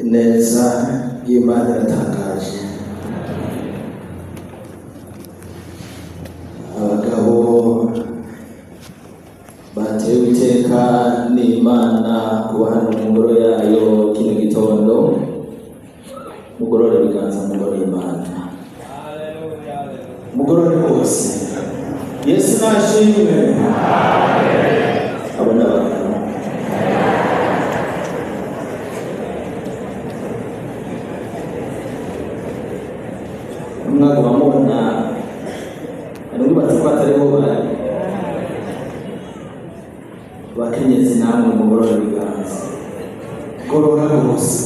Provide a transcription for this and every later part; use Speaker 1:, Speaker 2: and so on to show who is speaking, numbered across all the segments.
Speaker 1: neza y'Imana iratangaje. Abagabo batewe iteka n'Imana kuba hano mu ngoro yayo kino gitondo, mugorore ibiganza mu ngoro y'Imana, mugorore bose. Yesu nashimwe. Abona abagabo umwaka bamubona aribubatse ko atariho bari bakenyezi, namwe mugorora ibiganza, gorora bose.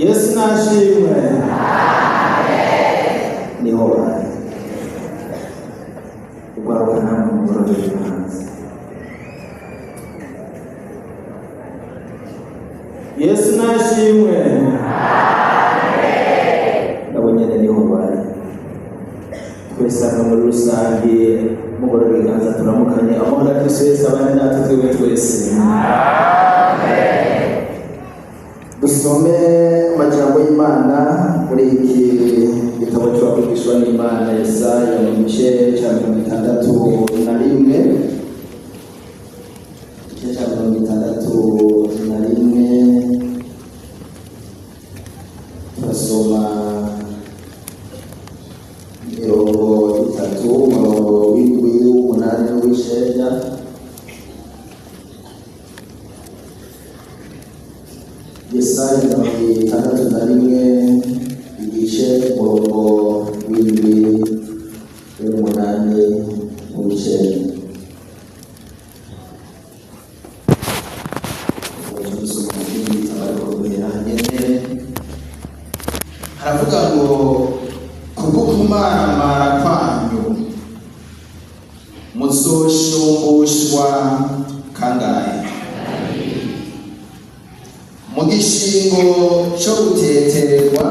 Speaker 1: Yesu nashimwe. Niho bari ugaruka, namwe mugorora ibiganza. Yesu nashimwe. Nabo nyene niho bari. Twese hano muri rusange mugorora ibiganza turamukanye amahoro ya Kristo Yesu abane natwe twebwe twese. Dusome amajambo y'Imana muri iki gitabo cy'abavugishwa n'Imana, Yesaya mu gice cya 61. Igice cya 61 turasoma mirongo 3, umurongo w'8 n'uw'9. Yesaya 61 igice umurongo w'7 n'uw'8 n'uw'9. Haravuga ngo kubwo kumaramara kwanyu muzoshumbushwa kangahe, mu gishingo cyo gutetererwa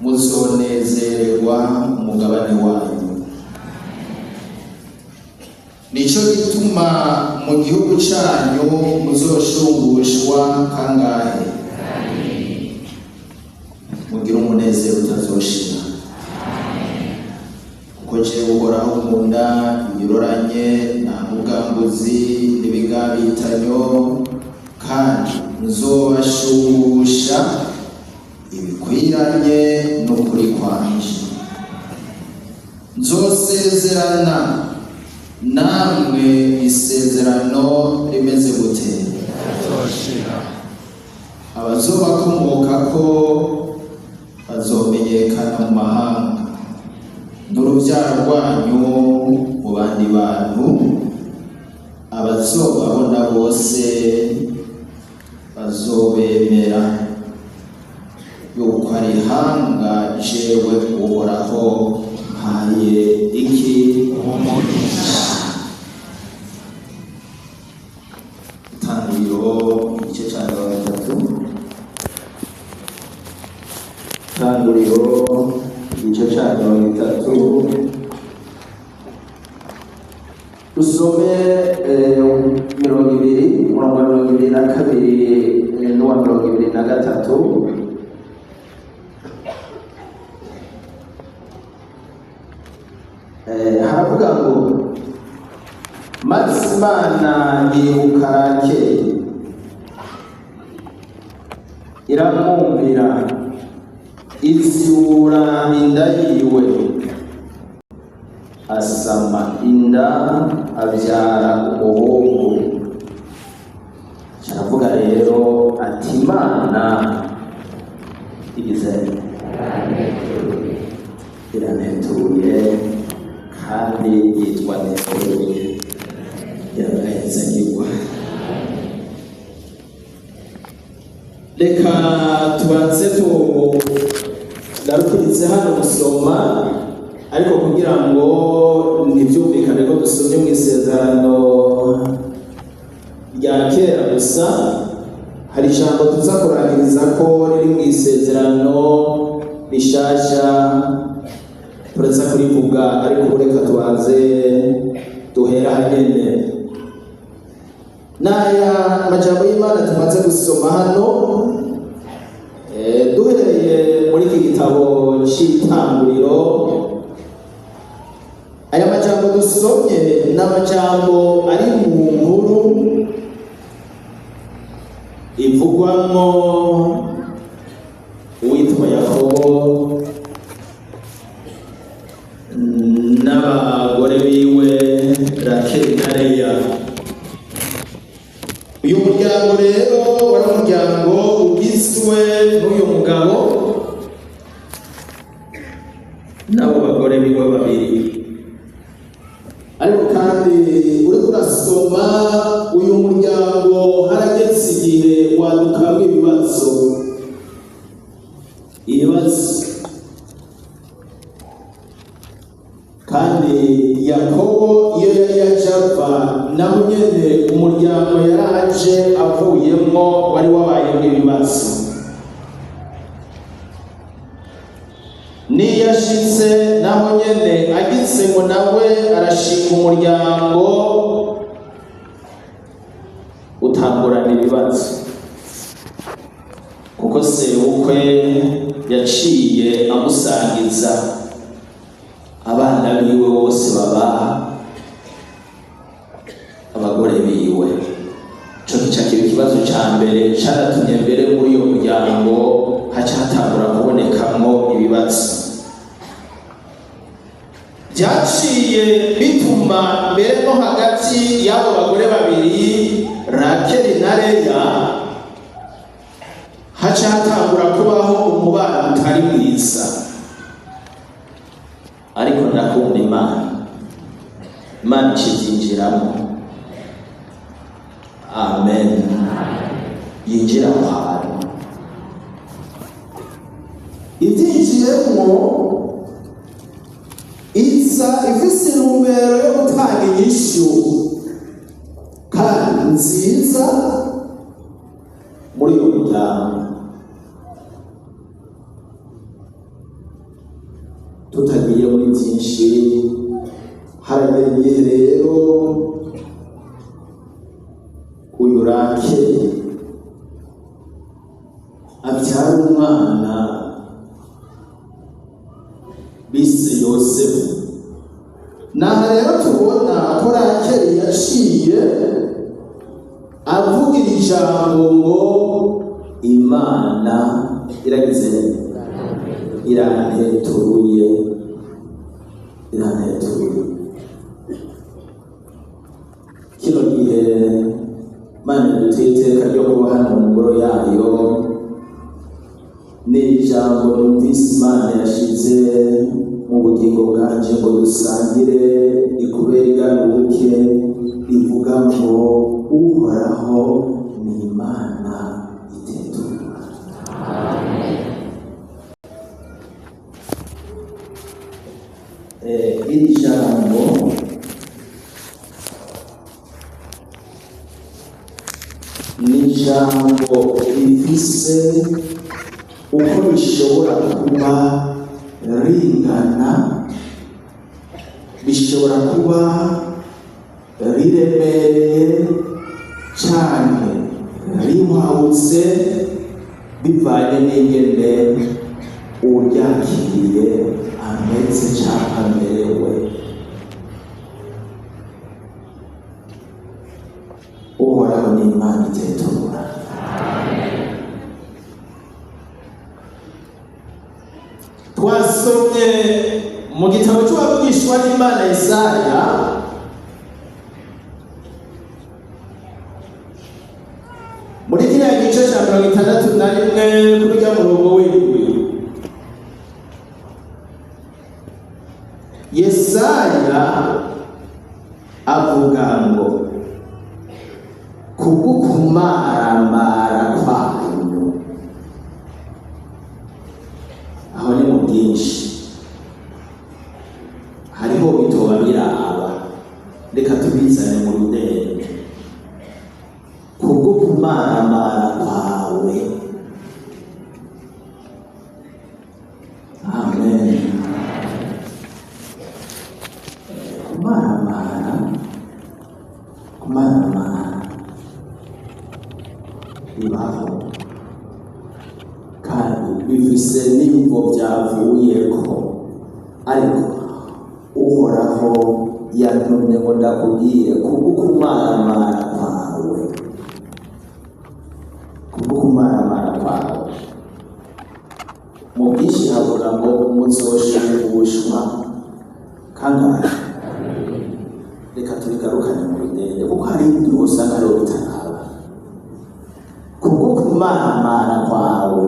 Speaker 1: muzonezererwa umugabane wanyu. Nico gituma mu gihugu cyanyu muzoshumbushwa kangahe, mugira umunezero utazoshira. Kuko jewe Uhoraho nkunda ibiroranye nta mugambuzi n'ibigabitanyo, kandi nzobashumbusha ibikwiranye n'ukuri kwanje. Nzosezerana namwe isezerano rimeze gute, abazobakomokako bazomenyekana mu mahanga, n'urubyaro rwanyu mu bandi bantu. Abazobabona bose bazobemera yuko ari ihanga jewe Uhoraho mpaye iki umugisha. Itangiriro igice cya 3. Itangiriro igice cya 3. Dusome 20 umurongo wa 22 n'uwa 23. Haravuga ngo maze Imana yibuka Rakeli iramwumvira, izibura inda yiwe, asama inda abyara umuhungu. Aravuga rero ati Imana igize iranetuye kandi yitwa netuye, iragahizagirwa. Reka tubanze tugarukiritse hano gusoma, ariko kugira ngo ntibyumvikane ko dusomye mu isezerano rya kera gusa, hari ijambo tuza kurangiriza ko riri mu isezerano rishasha turaza kurivuga, ariko reka tubanze duhera hanyene. n'aya majambo y'Imana tumaze gusoma hano duhereye muri iki gitabo cy'Itanguriro. Aya majambo dusomye n'amajambo ari mu nkuru ivugwamo uwitwa Yakobo n'abagore biwe Rakeli na Leya. Uyu muryango rero wari umuryango ugizwe n'uyu mugabo n'abo bagore biwe babiri. Ariko kandi uri kurasoma uyu muryango harageze igihe wadukamwe ibibazo kandi Yakobo iyo yari yajava naho nyene umuryango yaraje avuyemo wari wabayemo ibibazo. Niyashitse naho nyene agize ngo nawe arashinga umuryango utangurana ibibazo, kuko sebukwe yaciye amusangiza abana biwe bose baba abagore biwe. Ico kica kiba ikibazo ca mbere caratumye mbere muri uyo muryango haca hatangura kubonekamwo ibibazo. Vyaciye bituma mbere no hagati y'abo bagore babiri Rakeli na Leya haca hatangura kubaho umubano utari mwiza. Ariko ndakunda Imana ikivyinjiramo. Amen. Yinjira mu hantu ivyinjiremo, iza ifise intumbero yo gutanga inyishu kandi nziza muri uyu muryango. Tutagiye muri byinshi, haragera igihe rero uyu Rakeli abyara umwana bise Yosefu. Naha rero tubona ko Rakeli yaciye avuga ijambo ngo Imana iragize irantetuye. Kino gihe Imana iduteye iteka ryo kuba hano mu ngoro yayo. Ni ijambo numvise Imana yashize mu bugingo bwanje ngo dusangire ikubera igaruke, ivuga ngo Uhoraho ni Imana itetura. Iri jambo ni ijambo rifise uko rishobora kuba ringana, bishobora kuba riremereye canke rimpawutse bivanye n'ingene uryakiriye ameze canke amerewe. Uhoraho ni Imana itetura. Twasomye mu gitabo cy'uwavugishwa n'Imana Yesaya muri kiriya gice cya 61 kuri rya murongo w'indwi. Yesaya avuga ngo kubw'ukumaramara kwanyu. Aho ni mu bwinshi, hariho bitoba biraba, reka tubizane mu rudende. Kubw'ukumaramara kwawe. Amen. kumaramara bibaho kandi bifise n'imvo byavuyeko, ariko uhoraho yantumye ngo ndakubwire kubw'ukumaramara kwawe, kubw'ukumaramara kwawe. Mu bwinshi havuga ngo muzoshubushwa kangahe? Reka tubigarukane mu bidende kuko hari ibindi usanga ariho bitaraba. Kubw'ukumaramara kwawe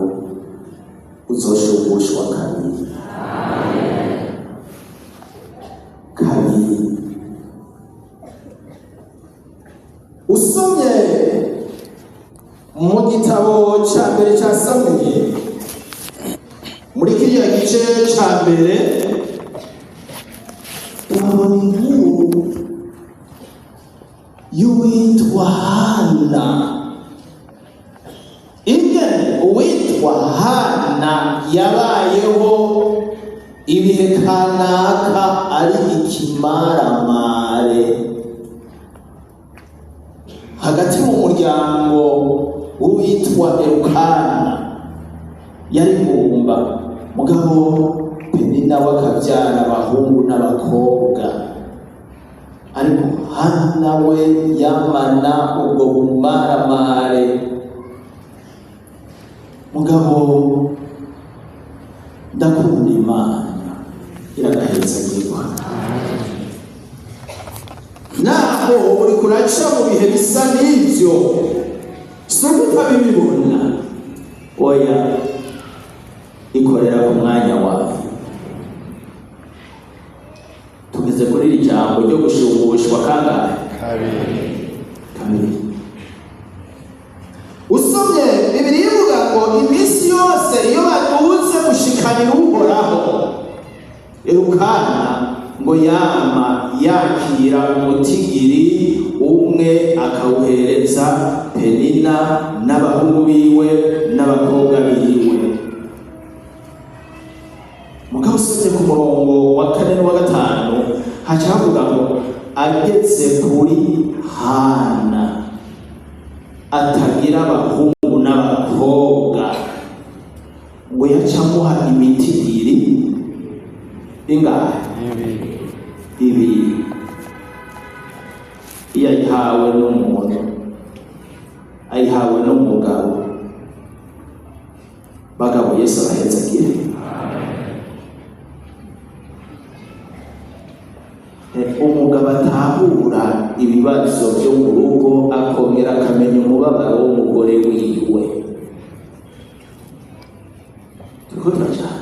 Speaker 1: uzoshubushwa kabiri. Usomye mu gitabo cya mbere cya Samweli, muri kiriya gice cya mbere urabona inkuru y'uwitwa Hana. Ingene uwitwa Hana yabayeho ibihe kanaka ari ikimaramare hagati mu muryango w'uwitwa Elukana. Yari ngumba mugabo Penina wakabyara abahungu n'abakobwa, ariko Hana we yamana ubwo bumaramare. Mugabo ndakunda Imana iragahezagirwa. Naho uri kuraca mu bihe bisa n'ibyo, si utabibibona, oya ikorera ku mwanya wawe. Tugeze kuri iri jambo ryo gushubushwa kangahe? Kabiri. Usomye Bibiliya ivuga ngo iminsi yose iyo baduze gushikanira Uhoraho, Elukana ngo yama yakira umutigiri umwe akawuhereza Penina n'abahungu biwe n'abakobwa biwe. Mugabo usomye ku murongo wa 4 n'uwa 5 haca havuga ngo ageze kuri Hana atagira abahungu n'abakobwa, ngo yacamuha imitigiri ingahe? Ibiri. Iyo ayihawe n'umuntu, ayihawe n'umugabo. Bagabo Yesu arahezagire. Umugabo atahura ibibazo byo mu rugo, akongera akamenya umubabaro w'umugore wiwe. Turiko turacana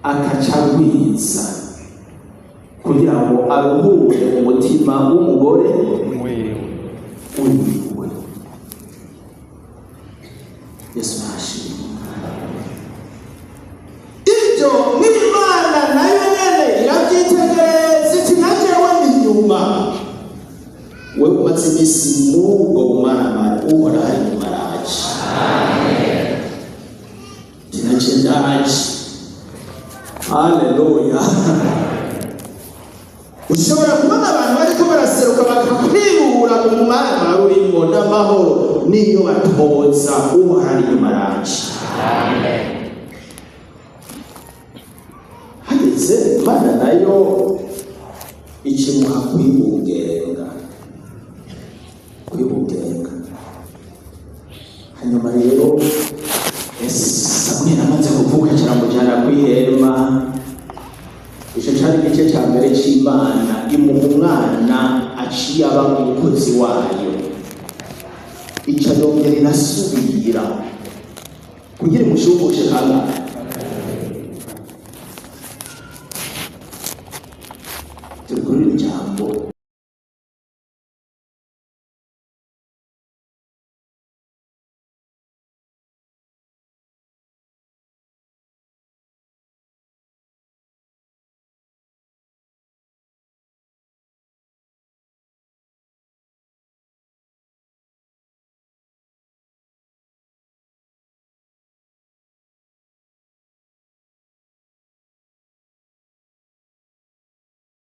Speaker 1: akaca agwiza kugira ngo aruhure umutima w'umugore wiwe. Yesu nashimwe. Ibyo n'Imana nayo nyene irabyitegereza iti najewe inyuma. We umaze imisi mubwo bumaramare Uhoraho ari inyuma araje. Tinaje ndaje. Haleluya. Ushobora kubona abantu bariko baraseruka bakakwirura mu mumaramare urimo n'amahoro n'iyo batoza Uhoraho ari inyuma araje. Amen. Imana nayo ikimuha kwibugenga. Hanyuma rero Samweli amaze kuvuka kiramujyana kwihema. Icyo cyari igice cya mbere cy'Imana imuha umwana aciye aba umukozi wayo. Icyo yongera irasubira kugira imushubushe kangahe? Kuri iri jambo